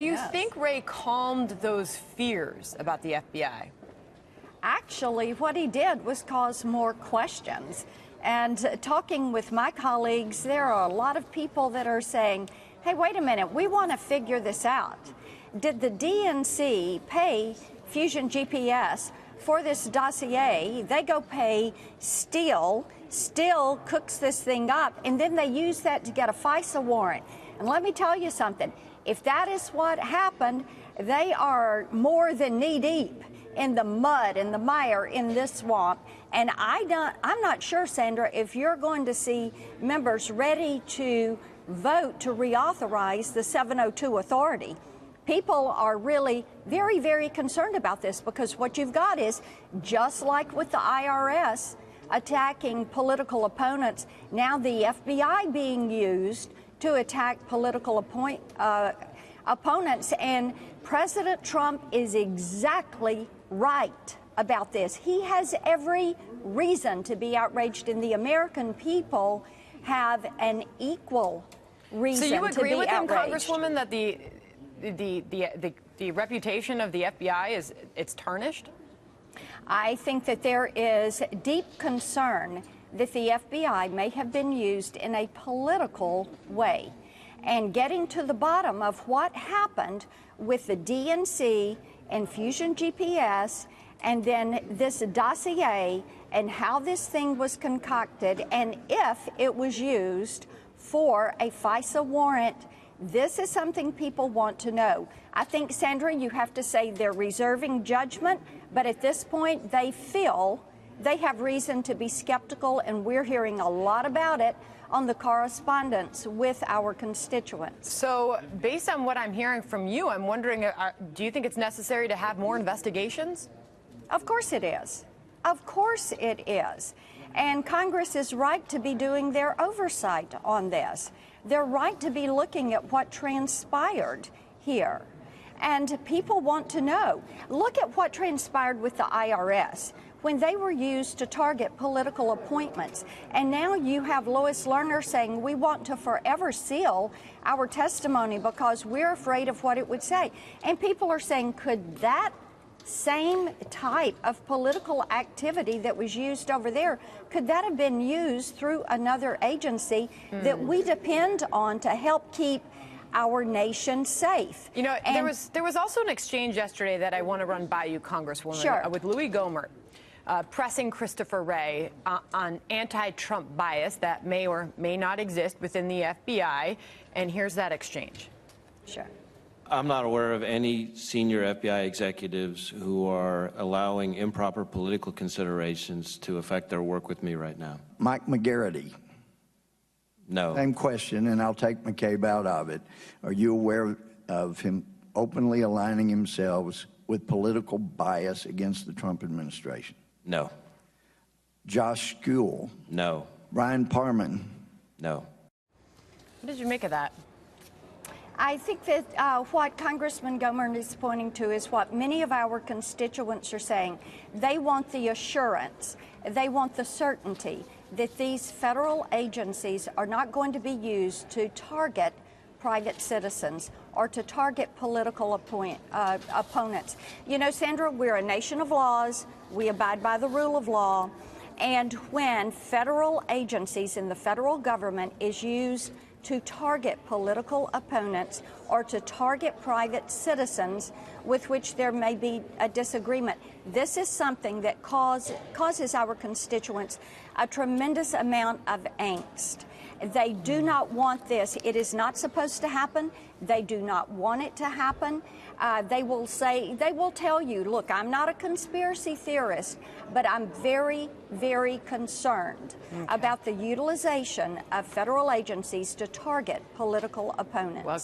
Do you think Ray calmed those fears about the FBI? Actually, what he did was cause more questions. And talking with my colleagues, there are a lot of people that are saying, hey, wait a minute, we want to figure this out. Did the DNC pay Fusion GPS for this dossier? They go pay Steele cooks this thing up, and then they use that to get a FISA warrant. And let me tell you something, if that is what happened, they are more than knee-deep in the mud and the mire in this swamp. And I'm not sure, Sandra, if you're going to see members ready to vote to reauthorize the 702 authority. People are really very, very concerned about this, because what you've got is, just like with the IRS attacking political opponents, now the FBI being used to attack political opponents. And President Trump is exactly right about this. He has every reason to be outraged, and the American people have an equal reason to be outraged. So you agree with him, Congresswoman, that the reputation of the FBI it's tarnished? I think that there is deep concern that the FBI may have been used in a political way. And getting to the bottom of what happened with the DNC and Fusion GPS, and then this dossier, and how this thing was concocted, and if it was used for a FISA warrant. This is something people want to know. I think, Sandra, you have to say they're reserving judgment, but at this point they feel they have reason to be skeptical, and we're hearing a lot about it on the correspondence with our constituents. So based on what I'm hearing from you, I'm wondering, do you think it's necessary to have more investigations? Of course it is. Of course it is. And Congress is right to be doing their oversight on this. They're right to be looking at what transpired here. And people want to know. Look at what transpired with the IRS when they were used to target political appointments. And now you have Lois Lerner saying, we want to forever seal our testimony because we're afraid of what it would say. And people are saying, could that same type of political activity that was used over there, could that have been used through another agency that we depend on to help keep our nation safe? You know, there was also an exchange yesterday that I want to run by you, Congresswoman, sure, with Louis Gohmert, pressing Christopher Wray on anti-Trump bias that may or may not exist within the FBI. And here's that exchange. Sure. I'm not aware of any senior FBI executives who are allowing improper political considerations to affect their work with me right now. Mike McGarity. No. Same question, and I'll take McCabe out of it. Are you aware of him openly aligning himself with political bias against the Trump administration? No. Josh Skule? No. Brian Parman? No. What did you make of that? I think that what Congressman Gohmert is pointing to is what many of our constituents are saying. They want the assurance, they want the certainty that these federal agencies are not going to be used to target private citizens or to target political opponents. You know, Sandra, we're a nation of laws. We abide by the rule of law. And when federal agencies in the federal government is used to target political opponents or to target private citizens with which there may be a disagreement, this is something that causes our constituents a tremendous amount of angst. They do not want this. It is not supposed to happen. They do not want it to happen. They will tell you, look, I'm not a conspiracy theorist, but I'm very, very concerned about the utilization of federal agencies to target political opponents. Well,